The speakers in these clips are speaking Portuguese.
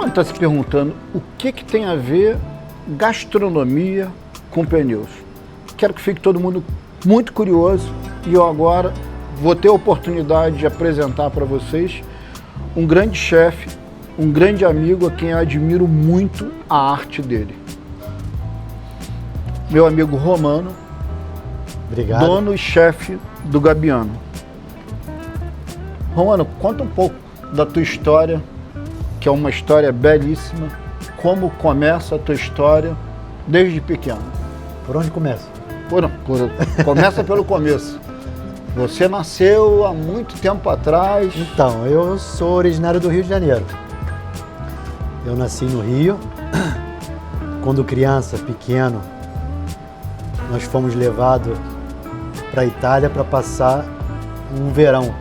mundo está se perguntando o que tem a ver gastronomia com pneus. Quero que fique todo mundo muito curioso e eu agora vou ter a oportunidade de apresentar para vocês um grande chefe, um grande amigo a quem eu admiro muito a arte dele. Meu amigo Romano, obrigado. Dono e chefe do Gabiano. Romano, conta um pouco da tua história, que é uma história belíssima. Como começa a tua história desde pequeno? Por onde começa? Começa pelo começo. Você nasceu há muito tempo atrás. Então, eu sou originário do Rio de Janeiro. Eu nasci no Rio. Quando criança, pequeno, nós fomos levados para a Itália para passar um verão.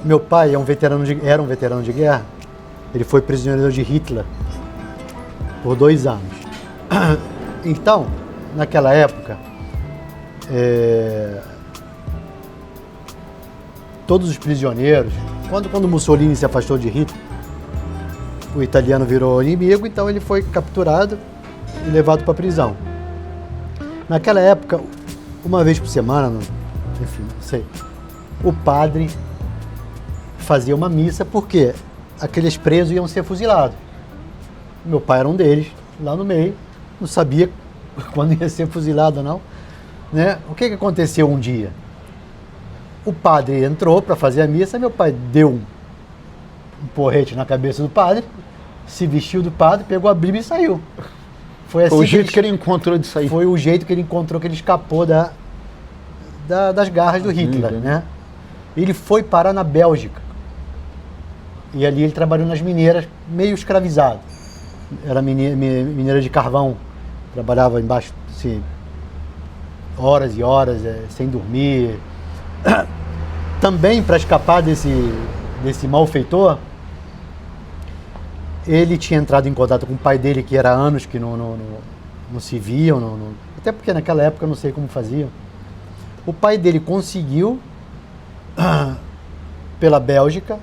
Meu pai era um veterano de guerra. Ele foi prisioneiro de Hitler por 2 anos. Então, naquela época, todos os prisioneiros, quando Mussolini se afastou de Hitler, o italiano virou inimigo, então ele foi capturado e levado para a prisão. Naquela época, uma vez por semana, enfim, não sei, o padre fazia uma missa porque aqueles presos iam ser fuzilados. Meu pai era um deles, lá no meio, não sabia quando ia ser fuzilado ou não, né? O que aconteceu um dia? O padre entrou para fazer a missa, meu pai deu um porrete na cabeça do padre, se vestiu do padre, pegou a Bíblia e saiu. Foi assim o jeito que ele encontrou de sair. Foi o jeito que ele encontrou, que ele escapou das garras do Hitler, né? Ele foi parar na Bélgica. E ali ele trabalhou nas mineiras, meio escravizado. Era mineira de carvão. Trabalhava embaixo, assim, horas e horas, sem dormir. Também, para escapar desse malfeitor, ele tinha entrado em contato com o pai dele, que era anos que não se viam, até porque naquela época eu não sei como faziam. O pai dele conseguiu, pela Bélgica,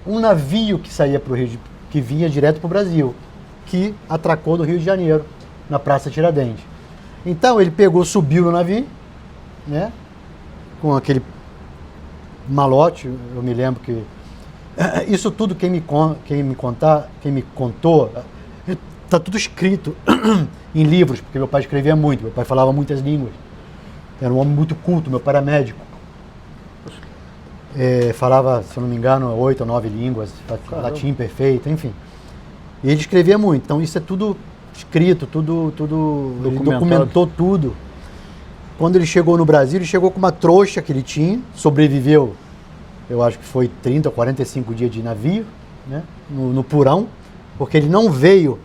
um navio que saía para o Rio, que vinha direto para o Brasil, que atracou do Rio de Janeiro, na Praça Tiradentes. Então ele subiu no navio, né, com aquele malote. Eu me lembro que isso tudo quem me contou, está tudo escrito em livros, porque meu pai escrevia muito, meu pai falava muitas línguas, era um homem muito culto, meu pai era médico. Falava, se eu não me engano, 8 ou 9 línguas, latim perfeito, enfim. E ele escrevia muito, então isso é tudo escrito, ele documentou tudo. Quando ele chegou no Brasil, ele chegou com uma trouxa que ele tinha, sobreviveu, eu acho que foi 30 ou 45 dias de navio, né, no Purão, porque ele não veio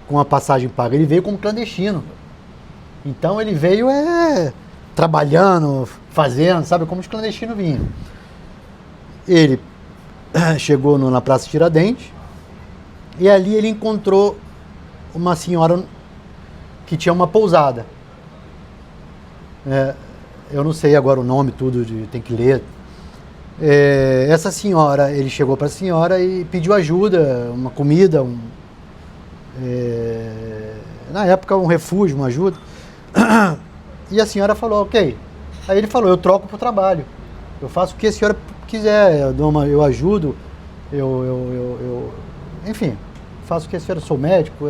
com a passagem paga, ele veio como clandestino. Então ele veio trabalhando, fazendo, sabe, como os clandestinos vinham. Ele chegou na Praça Tiradentes e ali ele encontrou uma senhora que tinha uma pousada. Eu não sei agora o nome, tem que ler. Essa senhora, ele chegou para a senhora e pediu ajuda, uma comida, na época um refúgio, uma ajuda. E a senhora falou, ok. Aí ele falou, eu troco para o trabalho, eu faço o que a senhora quiser, eu ajudo, enfim, faço o que a senhora, sou médico.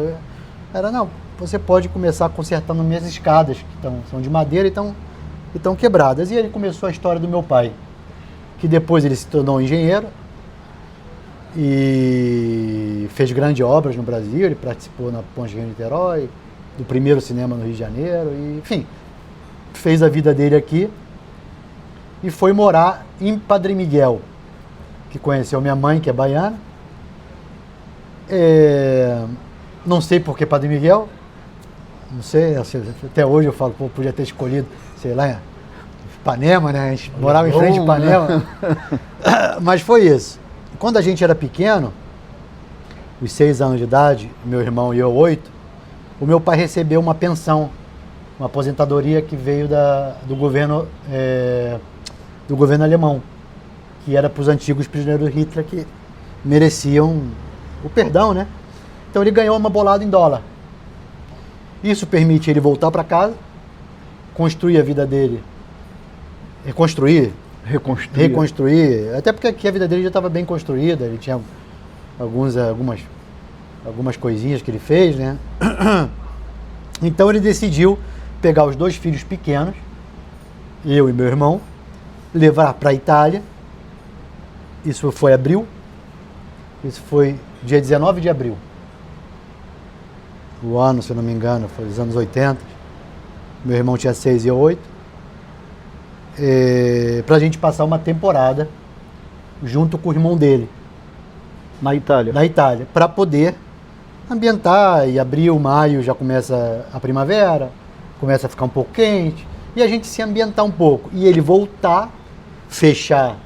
Não, você pode começar consertando minhas escadas, que são de madeira e estão quebradas. E ele começou a história do meu pai, que depois ele se tornou engenheiro e fez grandes obras no Brasil. Ele participou na Ponte Rio-Niterói, do primeiro cinema no Rio de Janeiro, e, enfim, fez a vida dele aqui e foi morar em Padre Miguel, que conheceu minha mãe, que é baiana. Não sei por que Padre Miguel, não sei, até hoje eu falo, podia ter escolhido, sei lá, Ipanema, né? A gente morava em frente a Ipanema. Mas foi isso. Quando a gente era pequeno, os 6 anos de idade, meu irmão e eu 8, o meu pai recebeu uma pensão, uma aposentadoria que veio do governo alemão, que era para os antigos prisioneiros do Hitler, que mereciam o perdão, né? Então ele ganhou uma bolada em dólar. Isso permite ele voltar para casa, construir a vida dele, reconstruir, até porque aqui a vida dele já estava bem construída, ele tinha algumas coisinhas que ele fez, né? Então ele decidiu pegar os 2 filhos pequenos, eu e meu irmão, levar para a Itália. Isso foi abril, isso foi dia 19 de abril. O ano, se eu não me engano, foi os anos 80. Meu irmão tinha 6 e eu 8. Para a gente passar uma temporada junto com o irmão dele. Na Itália? Na Itália, para poder ambientar. E abril, maio já começa a primavera, começa a ficar um pouco quente. E a gente se ambientar um pouco. E ele voltar, fechar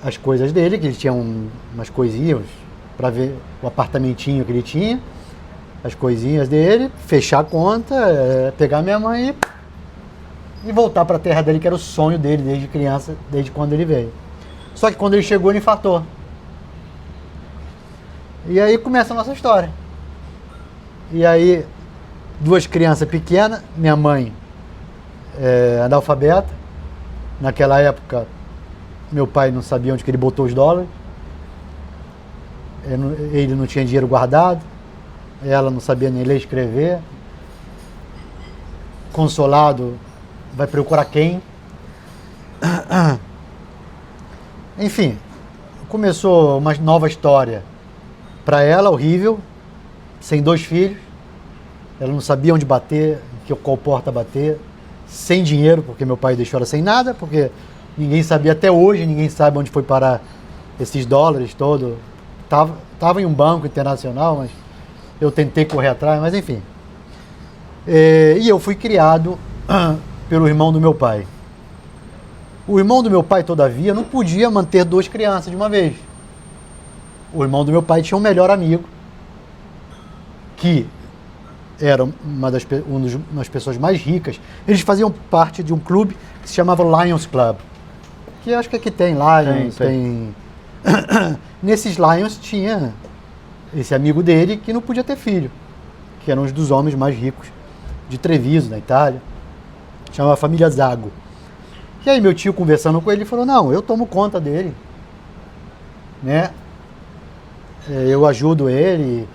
as coisas dele, que ele tinha umas coisinhas para ver o apartamentinho que ele tinha. As coisinhas dele, fechar a conta, pegar minha mãe e voltar para a terra dele, que era o sonho dele desde criança, desde quando ele veio. Só que quando ele chegou, ele infartou. E aí começa a nossa história. E aí, 2 crianças pequenas, minha mãe analfabeta. Naquela época, meu pai não sabia onde que ele botou os dólares. Ele não tinha dinheiro guardado. Ela não sabia nem ler e escrever. Consolado, vai procurar quem? Enfim, começou uma nova história para ela, horrível, sem 2 filhos. Ela não sabia onde bater, qual porta bater, sem dinheiro, porque meu pai deixou ela sem nada, porque ninguém sabia até hoje, ninguém sabe onde foi parar esses dólares todos. Tava em um banco internacional, mas eu tentei correr atrás, mas enfim. E eu fui criado pelo irmão do meu pai. O irmão do meu pai, todavia, não podia manter 2 crianças de uma vez. O irmão do meu pai tinha um melhor amigo, que era uma das pessoas mais ricas. Eles faziam parte de um clube que se chamava Lions Club. Que acho que aqui tem Lions, tem... Nesses Lions tinha esse amigo dele que não podia ter filho, que era um dos homens mais ricos de Treviso, na Itália. Chamava a família Zago. E aí meu tio, conversando com ele, falou, não, eu tomo conta dele, né? Eu ajudo ele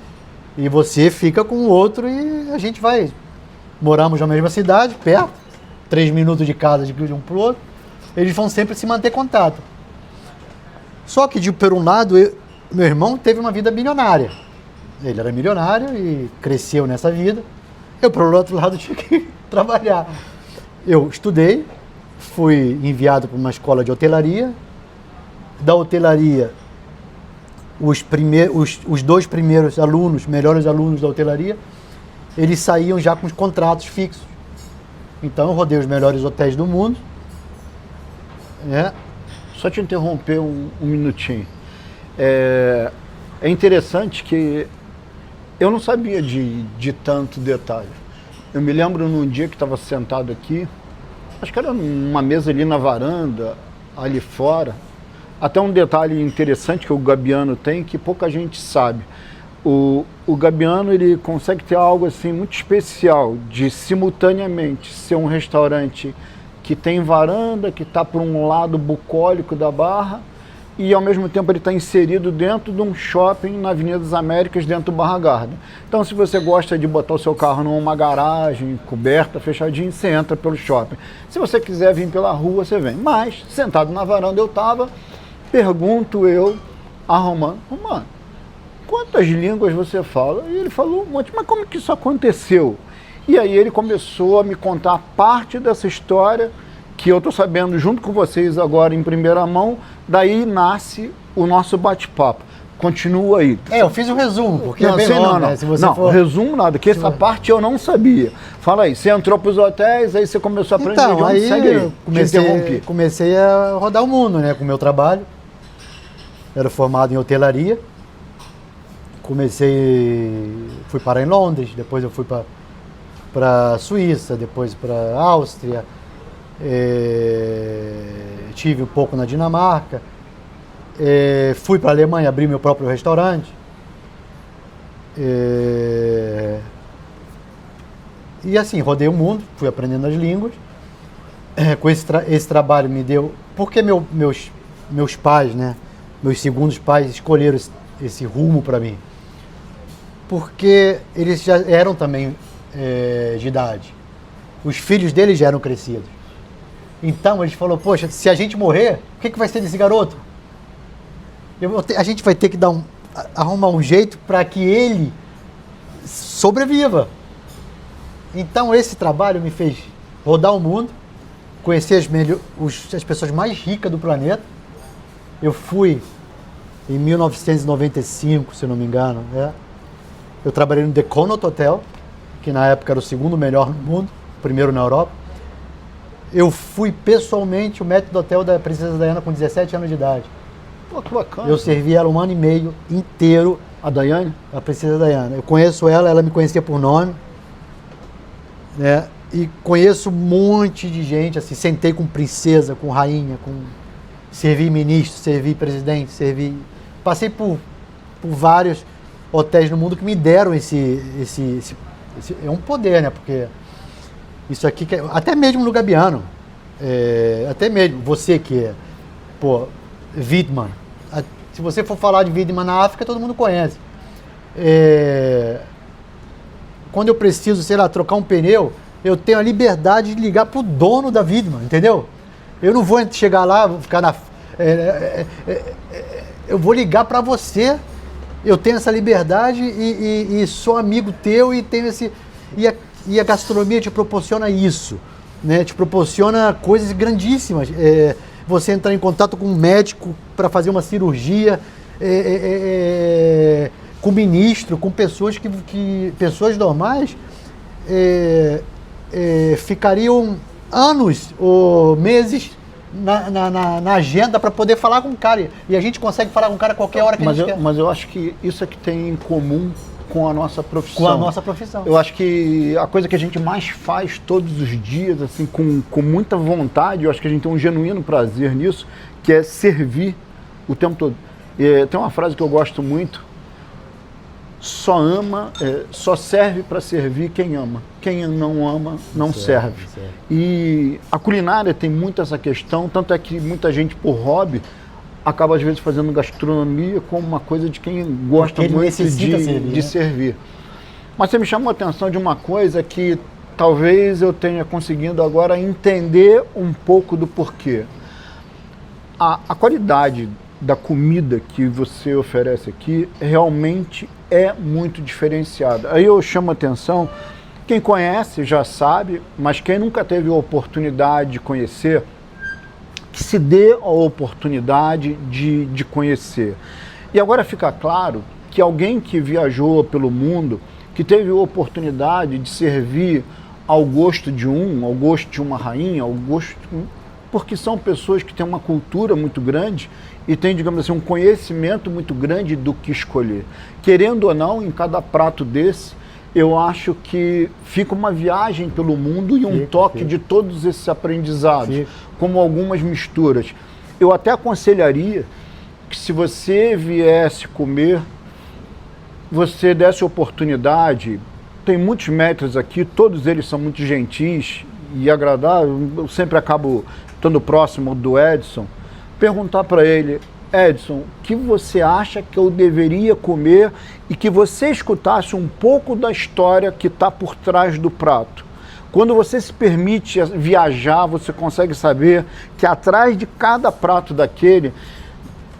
e você fica com o outro e a gente vai. Moramos na mesma cidade, perto, 3 minutos de casa de um pro outro. Eles vão sempre se manter contato. Só que, por um lado, meu irmão teve uma vida milionária. Ele era milionário e cresceu nessa vida. Eu, por outro lado, tinha que trabalhar. Eu estudei, fui enviado para uma escola de hotelaria. Da hotelaria, os 2 primeiros alunos, melhores alunos da hotelaria, eles saíam já com os contratos fixos. Então eu rodei os melhores hotéis do mundo. Só te interromper um minutinho. É interessante que eu não sabia de tanto detalhe. Eu me lembro num dia que estava sentado aqui, acho que era numa mesa ali na varanda, ali fora. Até um detalhe interessante que o Gabbiano tem, que pouca gente sabe. O Gabbiano, ele consegue ter algo assim muito especial, de simultaneamente ser um restaurante que tem varanda, que está por um lado bucólico da Barra, e ao mesmo tempo ele está inserido dentro de um shopping na Avenida das Américas, dentro do Barra Garden. Então, se você gosta de botar o seu carro numa garagem coberta, fechadinho, você entra pelo shopping. Se você quiser vir pela rua, você vem. Mas, sentado na varanda eu estava, pergunto eu a Romano, quantas línguas você fala? E ele falou um monte, mas como que isso aconteceu? E aí ele começou a me contar parte dessa história que eu estou sabendo junto com vocês agora em primeira mão. Daí nasce o nosso bate-papo. Continua aí. Eu fiz um resumo, porque não, é bem longo, né? Se você for... resumo nada, que essa parte eu não sabia. Fala aí, você entrou para os hotéis, aí você começou a aprender então, aí segue aí. Comecei a rodar o mundo, né, com o meu trabalho. Era formado em hotelaria. Fui parar em Londres, depois eu fui para Suíça, depois para Áustria, tive um pouco na Dinamarca, fui para a Alemanha, abri meu próprio restaurante, E assim, rodei o mundo, fui aprendendo as línguas. Com esse trabalho me deu... Porque meus pais, né? Meus segundos pais escolheram esse rumo para mim. Porque eles já eram também de idade. Os filhos deles já eram crescidos. Então eles falaram, poxa, se a gente morrer, o que vai ser desse garoto? A gente vai ter que arrumar um jeito para que ele sobreviva. Então esse trabalho me fez rodar o mundo, conhecer as pessoas mais ricas do planeta. Eu fui em 1995, se não me engano, eu trabalhei no The Connaught Hotel, que na época era o segundo melhor no mundo, o primeiro na Europa. Eu fui pessoalmente o maître do hotel da Princesa Diana com 17 anos de idade. Pô, que bacana. Eu servi ela 1 ano e meio inteiro. A Diane? A Princesa Diana. Eu conheço ela me conhecia por nome. Né? E conheço um monte de gente, assim, sentei com princesa, com rainha, servi ministro, servi presidente, passei por vários hotéis no mundo que me deram esse é um poder, né? Porque isso aqui, até mesmo no Gabiano, até mesmo você que é, Wiedmann, se você for falar de Wiedmann na África, todo mundo conhece. Quando eu preciso, sei lá, trocar um pneu, eu tenho a liberdade de ligar pro dono da Wiedmann, entendeu? Eu não vou chegar lá, vou ficar eu vou ligar para você, eu tenho essa liberdade e sou amigo teu e tenho esse... E a gastronomia te proporciona isso, né? Te proporciona coisas grandíssimas. Você entrar em contato com um médico para fazer uma cirurgia, com ministro, com pessoas que pessoas normais ficariam anos ou meses na agenda para poder falar com o cara. E a gente consegue falar com o cara a qualquer hora que a gente quer. Mas eu acho que isso é que tem em comum com a nossa profissão. Com a nossa profissão. Eu acho que a coisa que a gente mais faz todos os dias, assim, com muita vontade, eu acho que a gente tem um genuíno prazer nisso, que é servir o tempo todo. Tem uma frase que eu gosto muito: só serve para servir quem ama. Quem não ama, não serve. E a culinária tem muito essa questão, tanto é que muita gente, por hobby, acaba às vezes fazendo gastronomia como uma coisa de quem gosta muito de servir. Mas você me chamou a atenção de uma coisa que talvez eu tenha conseguido agora entender um pouco do porquê. A qualidade da comida que você oferece aqui realmente é muito diferenciada. Aí eu chamo a atenção, quem conhece já sabe, mas quem nunca teve a oportunidade de conhecer, que se dê a oportunidade de conhecer. E agora fica claro que alguém que viajou pelo mundo, que teve a oportunidade de servir ao gosto de ao gosto de uma rainha, ao gosto... Porque são pessoas que têm uma cultura muito grande e têm, digamos assim, um conhecimento muito grande do que escolher. Querendo ou não, em cada prato desse, eu acho que fica uma viagem pelo mundo e um toque de todos esses aprendizados, como algumas misturas. Eu até aconselharia que, se você viesse comer, você desse oportunidade. Tem muitos maîtres aqui, todos eles são muito gentis e agradáveis. Eu sempre acabo estando próximo do Edson, perguntar para ele: Edson, o que você acha que eu deveria comer, e que você escutasse um pouco da história que está por trás do prato. Quando você se permite viajar, você consegue saber que atrás de cada prato daquele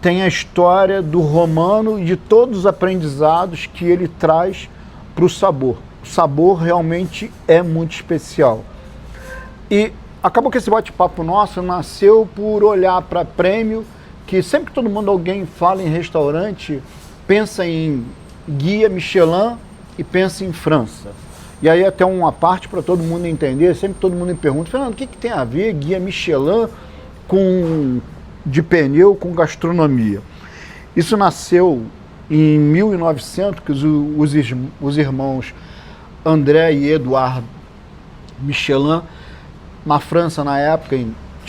tem a história do romano e de todos os aprendizados que ele traz para o sabor. O sabor realmente é muito especial. E acabou que esse bate-papo nosso nasceu por olhar para prêmio, que sempre que alguém fala em restaurante, pensa em guia Michelin e pensa em França. E aí até uma parte para todo mundo entender, sempre todo mundo me pergunta: Fernando, o que tem a ver guia Michelin de pneu com gastronomia? Isso nasceu em 1900, que os irmãos André e Edouard Michelin, na França na época,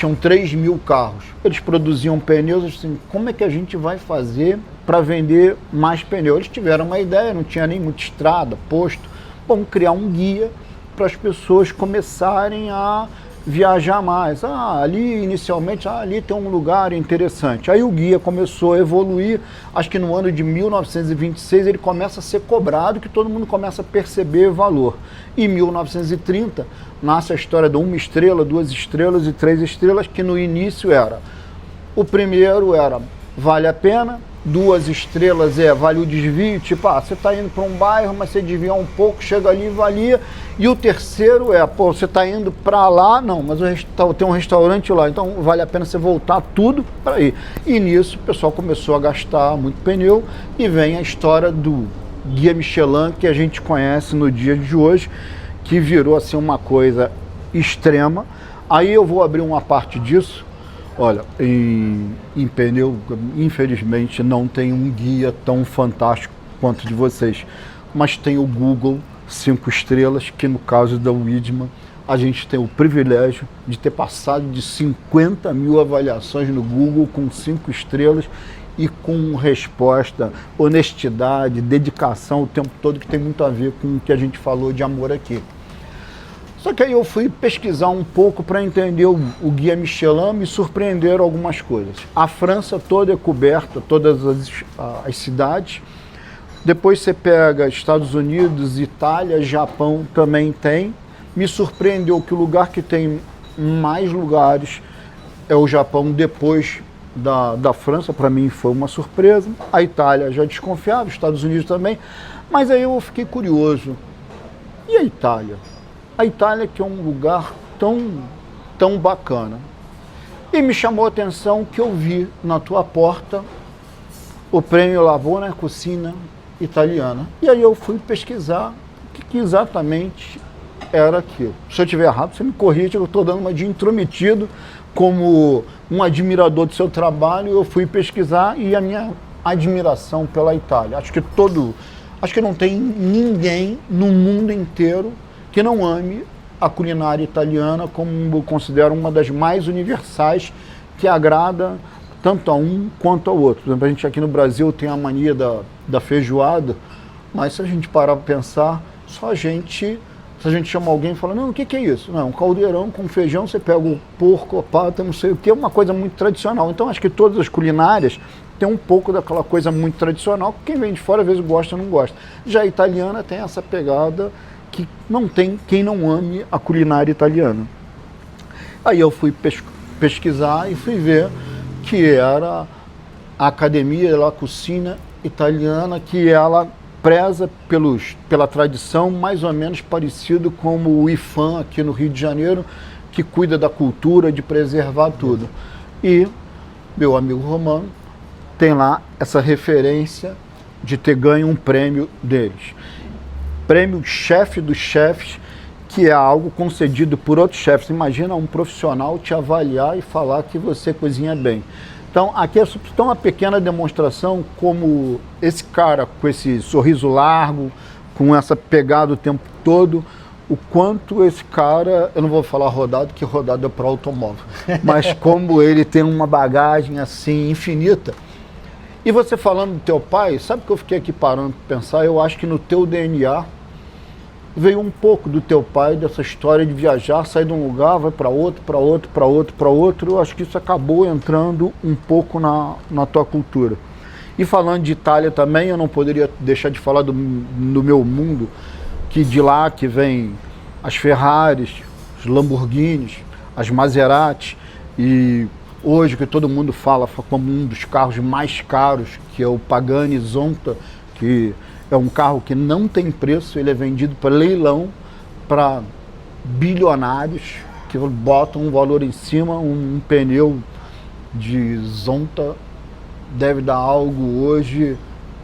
tinham 3.000 carros. Eles produziam pneus, assim, como é que a gente vai fazer para vender mais pneus? Eles tiveram uma ideia, não tinha nem muita estrada, posto. Vamos criar um guia para as pessoas começarem a viajar mais. Ali inicialmente, ali tem um lugar interessante. Aí o guia começou a evoluir, acho que no ano de 1926 ele começa a ser cobrado, que todo mundo começa a perceber valor. Em 1930 nasce a história de 1 estrela, 2 estrelas e 3 estrelas, que no início era, o primeiro era vale a pena, 2 estrelas vale o desvio, tipo, você está indo para um bairro, mas você desvia um pouco, chega ali e valia. E o terceiro você está indo para lá, não, mas tem um restaurante lá, então vale a pena você voltar tudo para ir. E nisso o pessoal começou a gastar muito pneu e vem a história do Guia Michelin, que a gente conhece no dia de hoje, que virou assim uma coisa extrema. Aí eu vou abrir uma parte disso. Olha, em pneu, infelizmente, não tem um guia tão fantástico quanto de vocês, mas tem o Google 5 estrelas, que no caso da Widman, a gente tem o privilégio de ter passado de 50.000 avaliações no Google com 5 estrelas e com resposta, honestidade, dedicação o tempo todo, que tem muito a ver com o que a gente falou de amor aqui. Só que aí eu fui pesquisar um pouco para entender o Guia Michelin, me surpreenderam algumas coisas. A França toda é coberta, todas as cidades. Depois você pega Estados Unidos, Itália, Japão também tem. Me surpreendeu que o lugar que tem mais lugares é o Japão depois da França. Para mim foi uma surpresa. A Itália já desconfiava, Estados Unidos também. Mas aí eu fiquei curioso. E a Itália? A Itália, que é um lugar tão bacana. E me chamou a atenção que eu vi na tua porta o prêmio Lavora Cucina Italiana. E aí eu fui pesquisar o que exatamente era aquilo. Se eu estiver errado, você me corrige, eu estou dando uma de intrometido, como um admirador do seu trabalho. Eu fui pesquisar e a minha admiração pela Itália. Acho que não tem ninguém no mundo inteiro que não ame a culinária italiana, como eu considero uma das mais universais, que agrada tanto a um quanto ao outro. Por exemplo, a gente aqui no Brasil tem a mania da feijoada, mas se a gente parar para pensar, se a gente chama alguém e fala, não, o que é isso? Não, um caldeirão com feijão, você pega o porco, a pata, não sei o que, é uma coisa muito tradicional. Então acho que todas as culinárias têm um pouco daquela coisa muito tradicional, que quem vem de fora às vezes gosta ou não gosta. Já a italiana tem essa pegada que não tem quem não ame a culinária italiana. Aí eu fui pesquisar e fui ver que era a Academia della Cucina Italiana, que ela preza pela tradição, mais ou menos parecido como o IFAM aqui no Rio de Janeiro, que cuida da cultura, de preservar tudo. E meu amigo Romano tem lá essa referência de ter ganho um prêmio deles. Prêmio Chefe dos Chefes, que é algo concedido por outros chefes. Imagina um profissional te avaliar e falar que você cozinha bem. Então, aqui é só uma pequena demonstração como esse cara, com esse sorriso largo, com essa pegada o tempo todo, o quanto esse cara, eu não vou falar rodado, que rodado é para automóvel, mas como ele tem uma bagagem assim infinita. E você falando do teu pai, sabe que eu fiquei aqui parando para pensar, eu acho que no teu DNA veio um pouco do teu pai, dessa história de viajar, sair de um lugar, vai para outro, para outro, para outro, para outro. Eu acho que isso acabou entrando um pouco na tua cultura. E falando de Itália também, eu não poderia deixar de falar do meu mundo, que de lá que vem as Ferraris, os Lamborghinis, as Maserati, e hoje que todo mundo fala como um dos carros mais caros, que é o Pagani Zonta, que é um carro que não tem preço, ele é vendido para leilão, para bilionários, que botam um valor em cima. Um pneu de Zonta deve dar algo hoje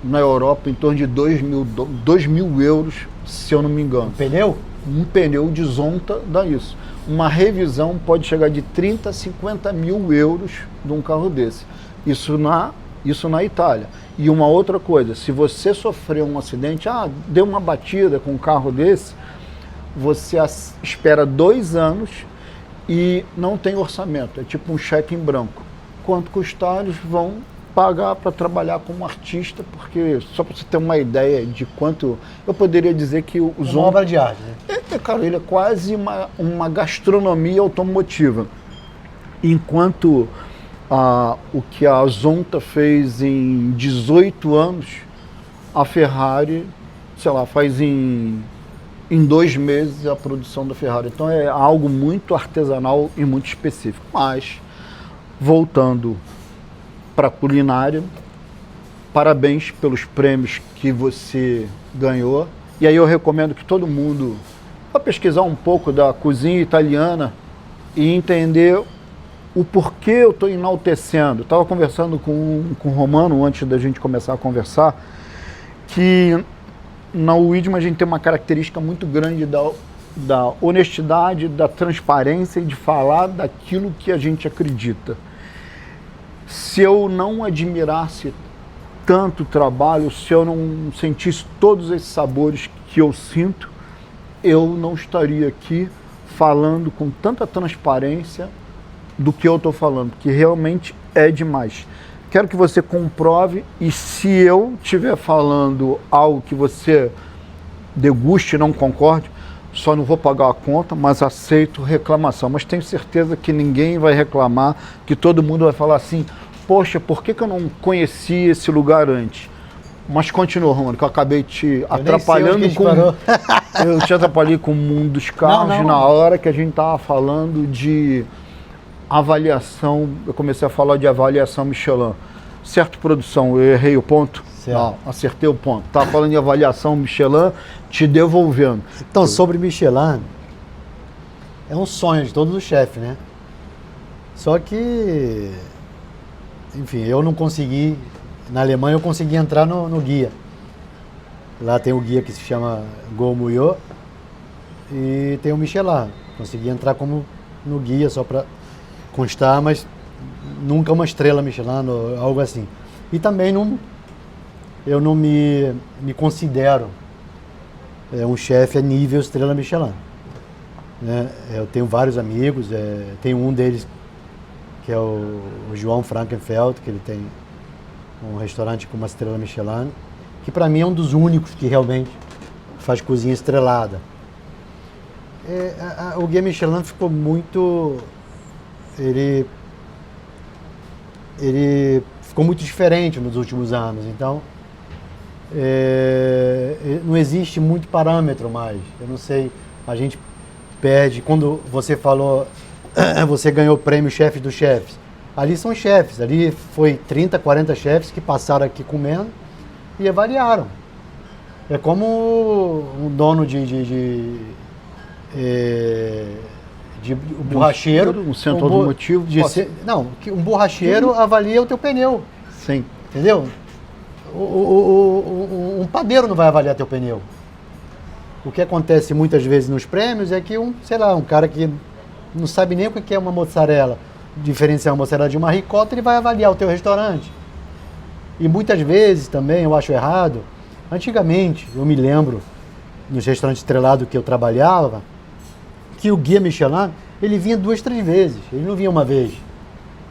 na Europa em torno de 2.000 euros, se eu não me engano. Um pneu? Um pneu de Zonta dá isso. Uma revisão pode chegar de 30 a 50 mil euros de um carro desse. Isso na Itália. E uma outra coisa, se você sofreu um acidente, deu uma batida com um carro desse, você espera 2 anos e não tem orçamento, é tipo um cheque em branco. Quanto custar, eles vão pagar para trabalhar como artista, porque só para você ter uma ideia de quanto, eu poderia dizer que o Zonta... Uma obra de arte, né? Cara, ele é quase uma gastronomia automotiva. Enquanto o que a Zonta fez em 18 anos, a Ferrari, sei lá, faz em 2 meses a produção da Ferrari. Então é algo muito artesanal e muito específico. Mas, voltando para a culinária, parabéns pelos prêmios que você ganhou. E aí eu recomendo que todo mundo vá pesquisar um pouco da cozinha italiana e entender o porquê eu estou enaltecendo. Estava conversando com o Romano antes da gente começar a conversar, que na Widmer a gente tem uma característica muito grande da honestidade, da transparência e de falar daquilo que a gente acredita. Se eu não admirasse tanto trabalho, se eu não sentisse todos esses sabores que eu sinto, eu não estaria aqui falando com tanta transparência do que eu estou falando, que realmente é demais. Quero que você comprove, e se eu estiver falando algo que você deguste e não concorde, só não vou pagar a conta, mas aceito reclamação. Mas tenho certeza que ninguém vai reclamar, que todo mundo vai falar assim, poxa, por que eu não conhecia esse lugar antes? Mas continua, Romano, que eu acabei te atrapalhando com... Eu te atrapalhei com o mundo dos carros na hora que a gente estava falando de avaliação, eu comecei a falar de avaliação Michelin. Certo, produção, eu errei o ponto? Certo. Não, acertei o ponto. Estava falando de avaliação Michelin, te devolvendo. Então, sobre Michelin, é um sonho de todos os chefes, né? Só que, enfim, eu não consegui, na Alemanha eu consegui entrar no guia. Lá tem o guia que se chama Gourmillot e tem o Michelin. Consegui entrar como no guia só para constar, mas nunca uma estrela Michelin, algo assim. E também eu não me considero um chefe a nível estrela Michelin. Né? Eu tenho vários amigos, tenho um deles que é o João Frankenfeld, que ele tem um restaurante com uma estrela Michelin, que para mim é um dos únicos que realmente faz cozinha estrelada. O Guia Michelin ficou muito... Ele ficou muito diferente nos últimos anos, então não existe muito parâmetro mais. Eu não sei, a gente perde, quando você falou, você ganhou o prêmio chefe dos chefes, ali são chefes, ali foi 30, 40 chefes que passaram aqui comendo e avaliaram. É como um dono de borracheiro, um centro automotivo. Um borracheiro avalia o teu pneu. Sim. Entendeu? Um padeiro não vai avaliar teu pneu. O que acontece muitas vezes nos prêmios é que um cara que não sabe nem o que é uma mozzarella, diferenciar uma mozzarella de uma ricota, ele vai avaliar o teu restaurante. E muitas vezes também, eu acho errado, antigamente, eu me lembro, nos restaurantes estrelados que eu trabalhava, que o guia Michelin, ele vinha 2, 3 vezes, ele não vinha uma vez.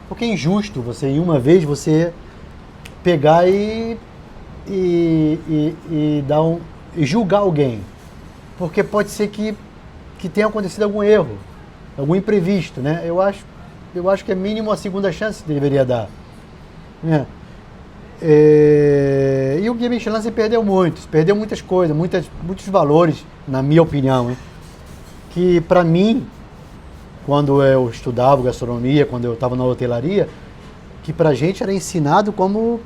Porque é injusto você, em uma vez, você pegar e julgar alguém. Porque pode ser que tenha acontecido algum erro, algum imprevisto, né? Eu acho que é mínimo a segunda chance que deveria dar. Né? E o Guia Michelin se perdeu muitas coisas, muitos valores, na minha opinião, hein? Que para mim, quando eu estudava gastronomia, quando eu estava na hotelaria, que pra gente era ensinado como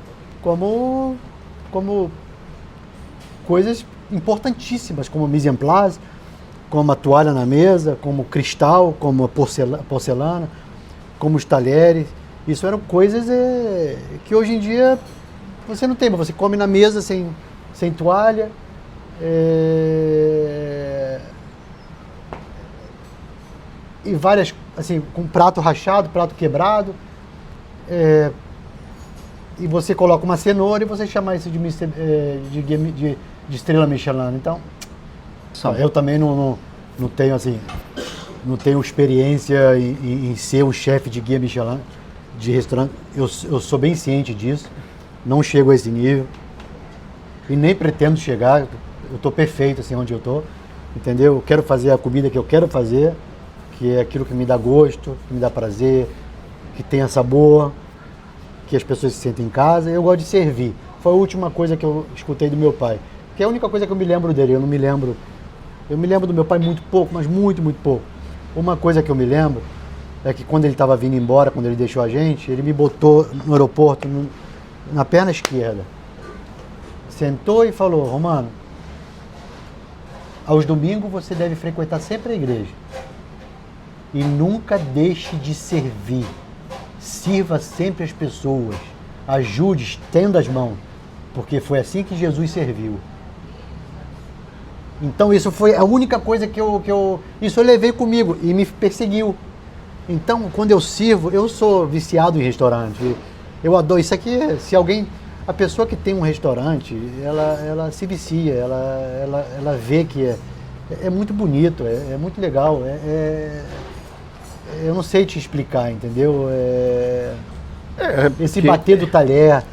coisas importantíssimas, como mise en place, como a toalha na mesa, como cristal, como a porcelana, como os talheres. Isso eram coisas que hoje em dia você não tem, mas você come na mesa sem toalha. E várias, assim, com prato rachado, prato quebrado. E você coloca uma cenoura e você chama isso de estrela Michelin. Então, eu também não tenho, assim, não tenho experiência em ser um chefe de guia Michelin, de restaurante. Eu sou bem ciente disso, não chego a esse nível e nem pretendo chegar. Eu estou perfeito assim onde eu estou, entendeu? Eu quero fazer a comida que eu quero fazer, que é aquilo que me dá gosto, que me dá prazer, que tenha sabor, que as pessoas se sentem em casa. Eu gosto de servir. Foi a última coisa que eu escutei do meu pai, que é a única coisa que eu me lembro dele. Eu me lembro do meu pai muito pouco, mas muito, muito pouco. Uma coisa que eu me lembro é que quando ele estava vindo embora, quando ele deixou a gente, ele me botou no aeroporto, na perna esquerda. Sentou e falou: Romano, aos domingos você deve frequentar sempre a igreja. E nunca deixe de servir. Sirva sempre as pessoas. Ajude, estenda as mãos. Porque foi assim que Jesus serviu. Então isso foi a única coisa isso eu levei comigo e me perseguiu. Então quando eu sirvo, eu sou viciado em restaurante. Eu adoro isso aqui. A pessoa que tem um restaurante, ela se vicia, ela vê que é muito bonito, é muito legal. Eu não sei te explicar, entendeu? Esse bater do talher,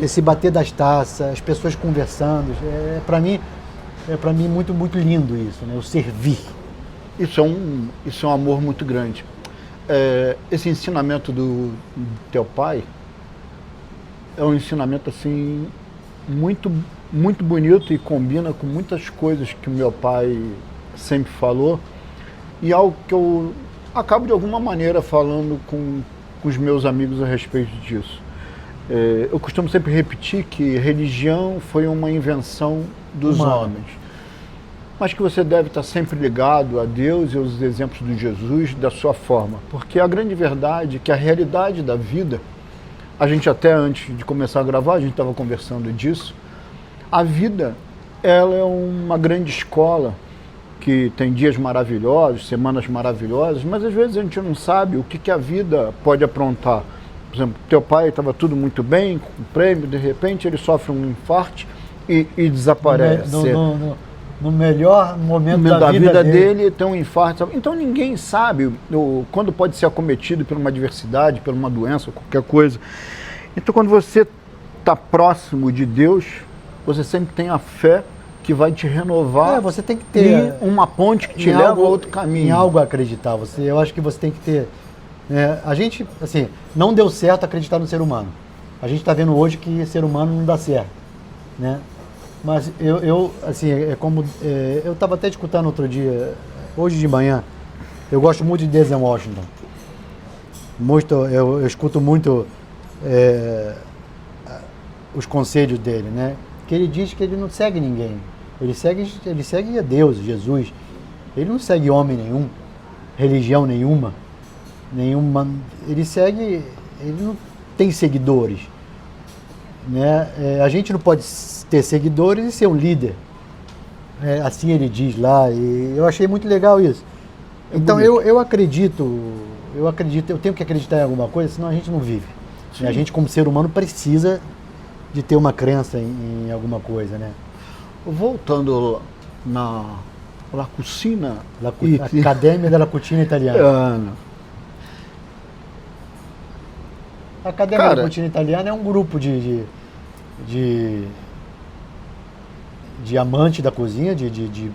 esse bater das taças, as pessoas conversando, para mim muito, muito lindo isso, né? O servir. Isso é um amor muito grande. Esse ensinamento do teu pai é um ensinamento assim muito, muito bonito e combina com muitas coisas que o meu pai sempre falou e algo que eu acabo de alguma maneira falando com os meus amigos a respeito disso. Eu costumo sempre repetir que religião foi uma invenção dos homens, mas que você deve estar sempre ligado a Deus e aos exemplos de Jesus da sua forma, porque a grande verdade é que a realidade da vida, a gente até antes de começar a gravar, a gente estava conversando disso, a vida, ela é uma grande escola que tem dias maravilhosos, semanas maravilhosas, mas às vezes a gente não sabe o que a vida pode aprontar. Por exemplo, teu pai estava tudo muito bem, com o prêmio, de repente ele sofre um infarto e desaparece. No melhor momento da vida dele tem um infarto. Então ninguém sabe quando pode ser acometido por uma adversidade, por uma doença, qualquer coisa. Então quando você está próximo de Deus, você sempre tem a fé que vai te renovar. Você tem que ter uma ponte que te leva a outro caminho. Em algo a acreditar. Eu acho que você tem que ter. A gente, assim, não deu certo acreditar no ser humano. A gente está vendo hoje que ser humano não dá certo, né? Mas assim, eu estava até escutando outro dia, hoje de manhã, eu gosto muito de Denzel Washington. Eu escuto muito os conselhos dele, né? Que ele diz que ele não segue ninguém. Ele segue a Deus, Jesus. Ele não segue homem nenhum, religião nenhuma. Ele não tem seguidores, né? A gente não pode ter seguidores e ser um líder. Assim ele diz lá, e eu achei muito legal isso. Então eu acredito, eu tenho que acreditar em alguma coisa, senão a gente não vive. A gente como ser humano precisa de ter uma crença em alguma coisa, né? Voltando na La Cucina, Accademia della Cucina Italiana. A Accademia della Cucina Italiana é um grupo de amante da cozinha, de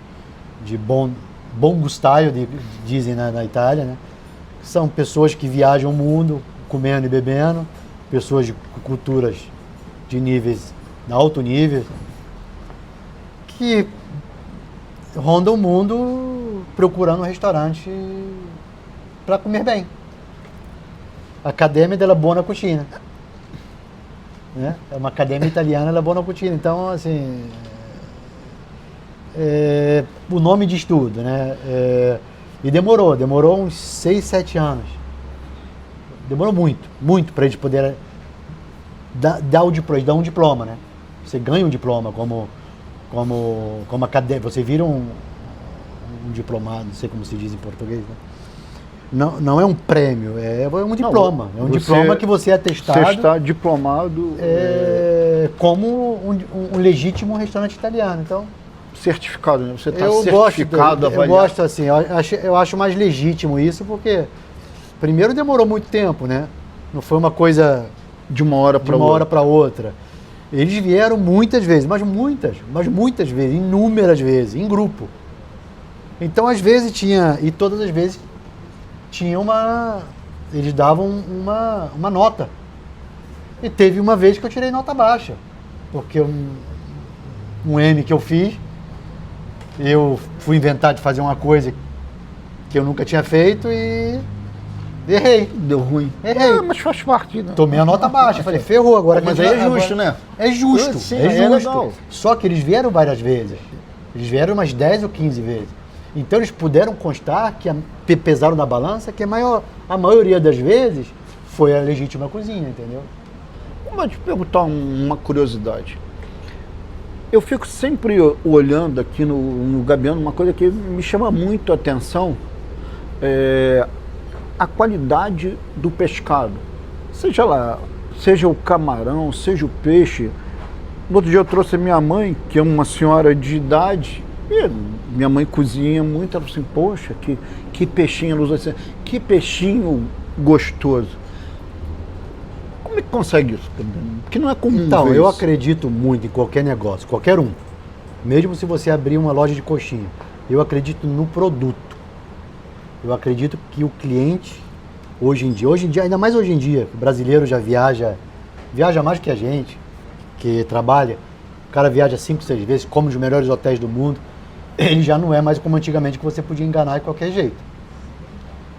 bom gustaio, dizem na Itália, né? São pessoas que viajam o mundo comendo e bebendo, pessoas de culturas de níveis, alto nível, que rondam o mundo procurando um restaurante para comer bem. Accademia della Buona Cucina, né? É uma academia italiana della Buona Cucina. Então, assim, o nome diz tudo, né? E demorou uns 6, 7 anos. Demorou muito para a gente poder dar um diploma, né? Você ganha um diploma como acadêmico, você vira um diplomado, não sei como se diz em português, né? Não é um prêmio, é um diploma. É um diploma que você é atestado. Você está diplomado como um legítimo restaurante italiano. Então, certificado, né? Você está certificado, avaliado. Eu gosto assim, eu acho mais legítimo isso, porque primeiro demorou muito tempo, né? Não foi uma coisa de uma hora para outra. Eles vieram muitas vezes, mas muitas vezes, inúmeras vezes, em grupo. Então, às vezes tinha, e todas as vezes tinha eles davam uma nota. E teve uma vez que eu tirei nota baixa, porque um M que eu fiz, eu fui inventar de fazer uma coisa que eu nunca tinha feito e errei. Deu ruim. Errei. Mas faz parte, né? Tomei a nota baixa. Falei, ferrou agora. Mas aí é justo, né? É justo. Sim, é justo. Legal. Só que eles vieram várias vezes. Eles vieram umas 10 ou 15 vezes. Então eles puderam constar que pesaram na balança, que a maioria das vezes foi a legítima cozinha, entendeu? Vou te perguntar uma curiosidade. Eu fico sempre olhando aqui no Gabiano, uma coisa que me chama muito a atenção, a qualidade do pescado. Seja o camarão, seja o peixe. No outro dia eu trouxe a minha mãe, que é uma senhora de idade, e minha mãe cozinha muito, ela falou assim, poxa, que peixinho, ela usa assim, que peixinho gostoso. Como é que consegue isso? Porque não é comum. Então, eu acredito muito em qualquer negócio, qualquer um. Mesmo se você abrir uma loja de coxinha, eu acredito no produto. Eu acredito que o cliente, hoje em dia, ainda mais hoje em dia, o brasileiro já viaja mais que a gente, que trabalha. O cara viaja 5, 6 vezes, come nos melhores hotéis do mundo. Ele já não é mais como antigamente, que você podia enganar de qualquer jeito.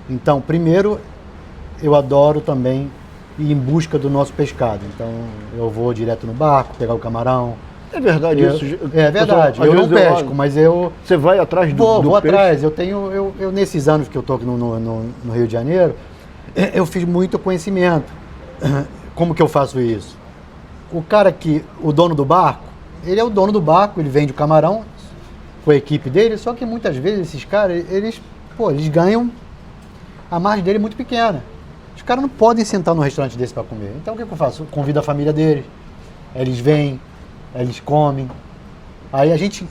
Então, primeiro, eu adoro também ir em busca do nosso pescado. Então, eu vou direto no barco, pegar o camarão. É verdade isso? É verdade. Eu não pesco, mas eu... Você vai atrás do Vou peixe? atrás. Eu nesses anos que eu estou aqui no Rio de Janeiro, eu fiz muito conhecimento. Como que eu faço isso? O dono do barco, ele é o dono do barco, ele vende o camarão com a equipe dele, só que muitas vezes esses caras, eles ganham, a margem dele é muito pequena. Os caras não podem sentar num restaurante desse para comer. Então o que eu faço? Eu convido a família deles, eles vêm, eles comem. Aí a gente,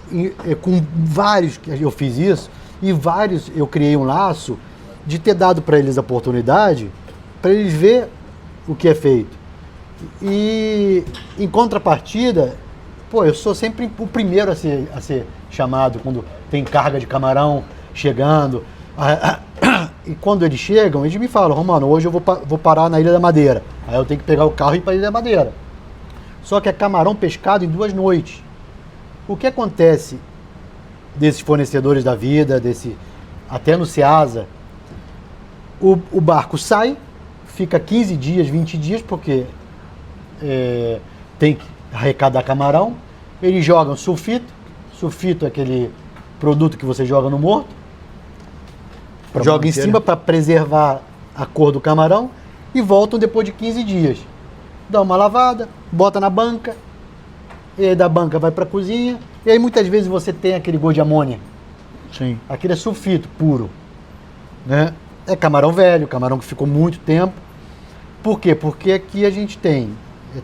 com vários que eu fiz isso, e vários eu criei um laço de ter dado para eles a oportunidade, para eles ver o que é feito. E em contrapartida, eu sou sempre o primeiro a ser chamado quando tem carga de camarão chegando. E quando eles chegam, eles me falam, Romano, hoje eu vou parar na Ilha da Madeira. Aí eu tenho que pegar o carro e ir para a Ilha da Madeira. Só que é camarão pescado em 2 noites. O que acontece desses fornecedores da vida, até no Ceasa, o barco sai, fica 15 dias, 20 dias, porque tem que arrecadar camarão. Eles jogam sulfito. Sulfito é aquele produto que você joga no morto. Joga em cima para preservar a cor do camarão e voltam depois de 15 dias. Dá uma lavada, bota na banca, e aí da banca vai para a cozinha, e aí muitas vezes você tem aquele gosto de amônia. Sim. Aquele é sulfito puro, né? É camarão velho, camarão que ficou muito tempo. Por quê? Porque aqui a gente tem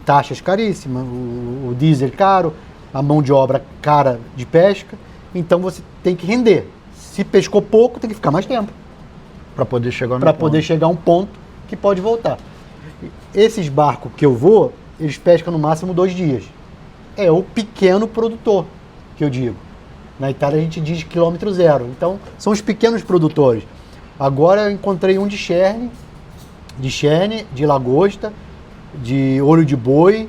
taxas caríssimas, o diesel caro, a mão de obra cara de pesca, então você tem que render. Se pescou pouco, tem que ficar mais tempo. Para poder chegar a um ponto que pode voltar. Esses barcos que eu vou, eles pescam no máximo 2 dias. É o pequeno produtor, que eu digo. Na Itália a gente diz quilômetro zero. Então, são os pequenos produtores. Agora eu encontrei um de cherne, de lagosta, de olho de boi.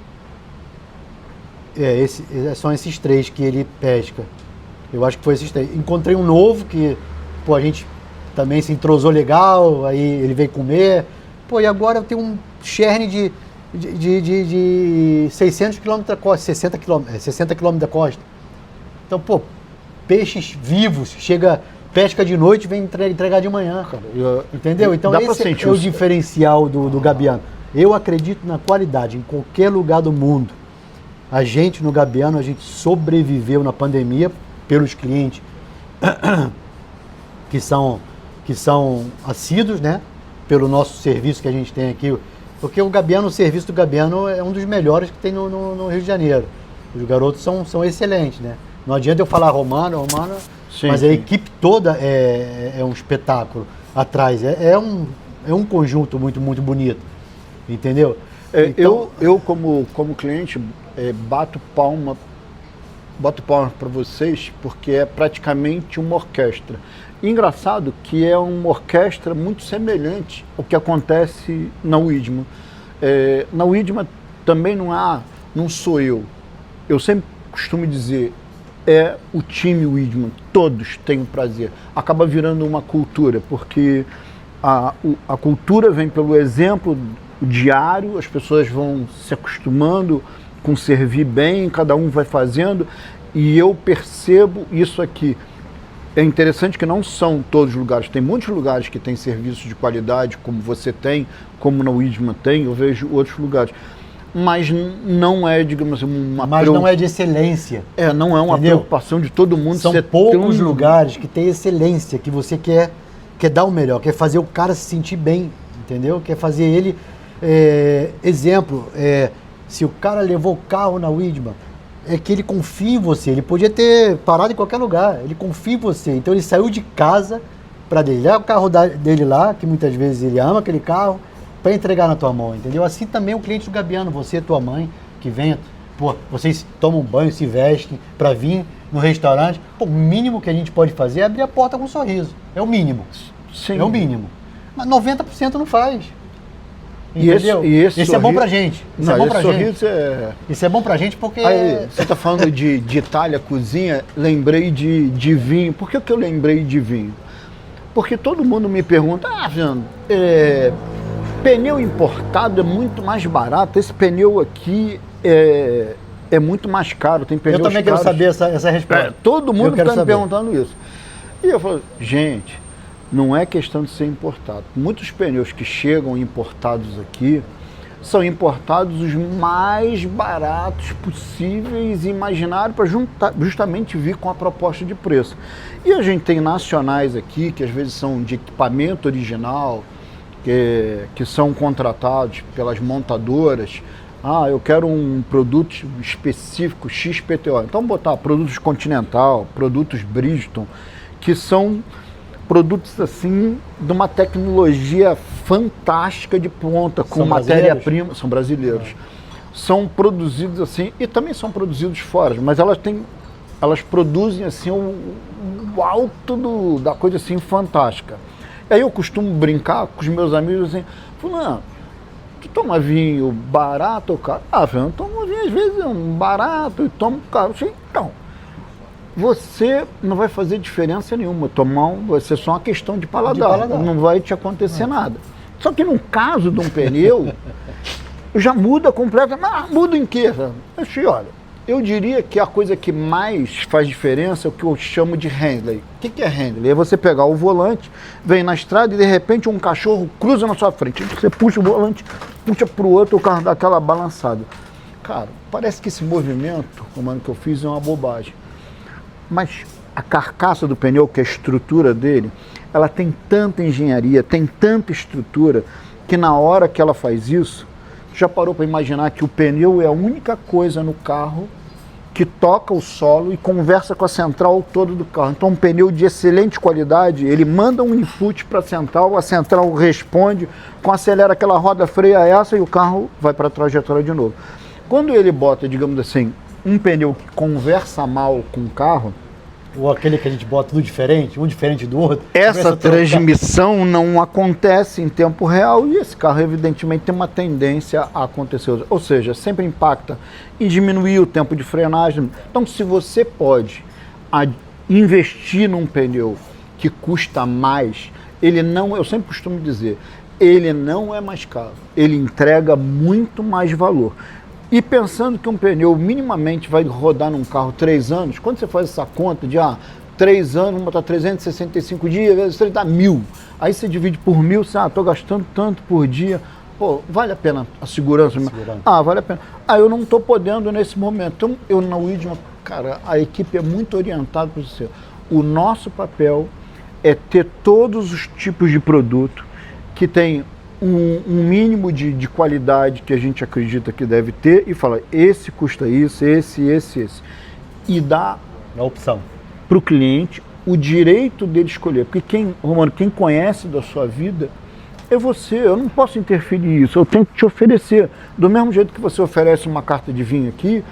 São esses 3 que ele pesca. Eu acho que foi esses 3. Encontrei um novo que, a gente também se entrosou legal, aí ele veio comer. E agora eu tenho um cherne de 600 km da costa, 60 km da costa. Então, peixes vivos, pesca de noite, vem entregar de manhã. Cara, entendeu? Então esse é o diferencial do Gabiano. Eu acredito na qualidade, em qualquer lugar do mundo. A gente no Gabiano, a gente sobreviveu na pandemia pelos clientes que são assíduos, né? Pelo nosso serviço que a gente tem aqui. Porque o serviço do Gabiano é um dos melhores que tem no Rio de Janeiro. Os garotos são excelentes, né? Não adianta eu falar Romano, Sim, mas sim. a equipe toda é um espetáculo atrás. É um conjunto muito, muito bonito. Entendeu? Então, eu como cliente, bato palma para vocês, porque é praticamente uma orquestra. Engraçado que é uma orquestra muito semelhante ao que acontece na Widman. Na Widman também não sou eu. Eu sempre costumo dizer, é o time Widman, todos têm o prazer. Acaba virando uma cultura, porque a cultura vem pelo exemplo diário, as pessoas vão se acostumando com servir bem, cada um vai fazendo, e eu percebo isso aqui. É interessante que não são todos os lugares, tem muitos lugares que têm serviços de qualidade, como você tem, como na Widman tem, eu vejo outros lugares. Mas não é, digamos assim, não é de excelência. Não é uma preocupação de todo mundo. São poucos lugares que tem excelência, que você quer dar o melhor, quer fazer o cara se sentir bem, entendeu? Quer fazer ele... exemplo, se o cara levou o carro na Widman, é que ele confia em você. Ele podia ter parado em qualquer lugar, ele confia em você. Então ele saiu de casa para deixar o carro dele lá, que muitas vezes ele ama aquele carro, para entregar na tua mão, entendeu? Assim também o cliente do Gabiano, você e tua mãe, que vem, vocês tomam banho, se vestem para vir no restaurante. O mínimo que a gente pode fazer é abrir a porta com um sorriso. É o mínimo. Sim. É o mínimo. Mas 90% não faz. Entendeu? Esse é bom pra gente. Isso é bom pra gente. Isso é bom pra gente porque... Aí, você tá falando de Itália, cozinha, lembrei de vinho. Por que eu lembrei de vinho? Porque todo mundo me pergunta, Fernando, pneu importado é muito mais barato, esse pneu aqui é muito mais caro, tem pneus caros. Eu também quero saber essa resposta. Todo mundo está me perguntando isso. E eu falo, gente, não é questão de ser importado. Muitos pneus que chegam importados aqui são importados os mais baratos possíveis e imaginários para justamente vir com a proposta de preço. E a gente tem nacionais aqui, que às vezes são de equipamento original, que são contratados pelas montadoras. Eu quero um produto específico, XPTO. Então botar produtos Continental, produtos Bridgestone, que são produtos assim de uma tecnologia fantástica de ponta, com matéria-prima, são brasileiros. São produzidos assim, e também são produzidos fora, mas elas produzem assim o alto da coisa assim fantástica. Aí eu costumo brincar com os meus amigos assim, fulano, tu toma vinho barato ou caro? Fernando, tomo vinho às vezes barato e tomo caro. Então, você não vai fazer diferença nenhuma. Vai ser só uma questão de paladar. Não vai te acontecer nada. Só que no caso de um pneu, já muda completamente. Mas muda em quê? Olha, eu diria que a coisa que mais faz diferença é o que eu chamo de handling. O que é handling? É você pegar o volante, vem na estrada e de repente um cachorro cruza na sua frente. Você puxa o volante, puxa para o outro, o carro dá aquela balançada. Cara, parece que esse movimento, comando que eu fiz, é uma bobagem. Mas a carcaça do pneu, que é a estrutura dele, ela tem tanta engenharia, tem tanta estrutura, que na hora que ela faz isso, já parou para imaginar que o pneu é a única coisa no carro que toca o solo e conversa com a central toda do carro. Então um pneu de excelente qualidade, ele manda um input para a central responde, acelera aquela roda, freia essa e o carro vai para a trajetória de novo. Quando ele bota, digamos assim, um pneu que conversa mal com o carro, ou aquele que a gente bota tudo diferente, um diferente do outro. Essa transmissão não acontece em tempo real e esse carro evidentemente tem uma tendência a acontecer. Ou seja, sempre impacta em diminuir o tempo de frenagem. Então se você pode investir num pneu que custa mais, ele não, eu sempre costumo dizer, ele não é mais caro, ele entrega muito mais valor. E pensando que um pneu minimamente vai rodar num carro 3 anos, quando você faz essa conta de 3 anos, vamos botar 365 dias, vezes 3 dá 1.000. Aí você divide por 1.000, você, estou gastando tanto por dia. Pô, vale a pena a segurança? Vale a pena. Eu não estou podendo nesse momento. Então, eu na Widman, cara, a equipe é muito orientada para você. O nosso papel é ter todos os tipos de produto que tem um mínimo de qualidade que a gente acredita que deve ter e fala, esse custa isso, esse. E dá a opção. Para o cliente o direito dele escolher. Porque Romano, quem conhece da sua vida é você. Eu não posso interferir isso. Eu tenho que te oferecer. Do mesmo jeito que você oferece uma carta de vinho aqui,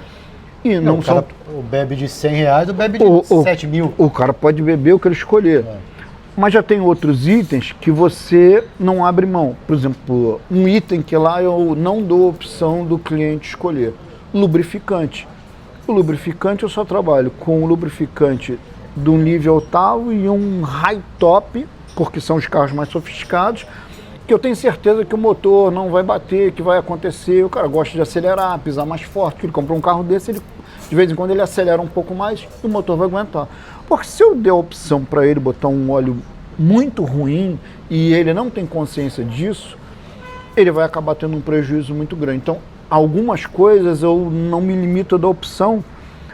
e não o cara bebe de R$100, ou bebe de 7 mil. O cara pode beber o que ele escolher. Mas já tem outros itens que você não abre mão. Por exemplo, um item que lá eu não dou opção do cliente escolher. Lubrificante. O lubrificante eu só trabalho com o lubrificante do nível tal e um high top, porque são os carros mais sofisticados, que eu tenho certeza que o motor não vai bater, que vai acontecer. O cara gosta de acelerar, pisar mais forte. Ele comprou um carro desse, de vez em quando ele acelera um pouco mais e o motor vai aguentar. Porque se eu der a opção para ele botar um óleo muito ruim e ele não tem consciência disso, ele vai acabar tendo um prejuízo muito grande. Então, algumas coisas eu não me limito a dar opção,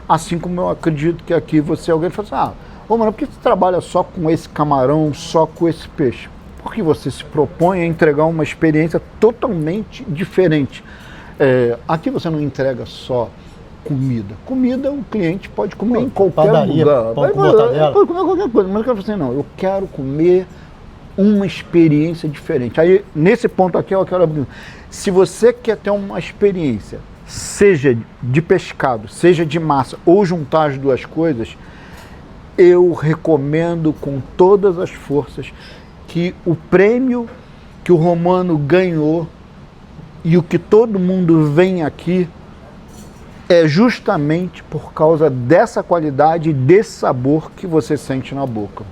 assim como eu acredito que aqui alguém fala assim, mano, por que você trabalha só com esse camarão, só com esse peixe? Porque você se propõe a entregar uma experiência totalmente diferente. Aqui você não entrega só comida. Comida o cliente pode comer em qualquer lugar. Pode comer qualquer coisa, mas eu quero fazer, não, eu quero comer uma experiência diferente. Aí, nesse ponto aqui, eu quero abrir. Se você quer ter uma experiência, seja de pescado, seja de massa, ou juntar as duas coisas, eu recomendo com todas as forças que o prêmio que o Romano ganhou e o que todo mundo vem aqui é justamente por causa dessa qualidade e desse sabor que você sente na boca.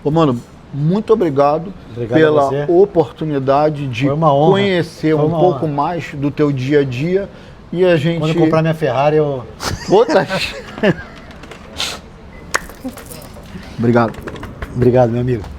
Romano, muito obrigado pela oportunidade de conhecer um pouco mais do teu dia a dia. E a gente... Quando eu comprar minha Ferrari, eu... Obrigado. Obrigado, meu amigo.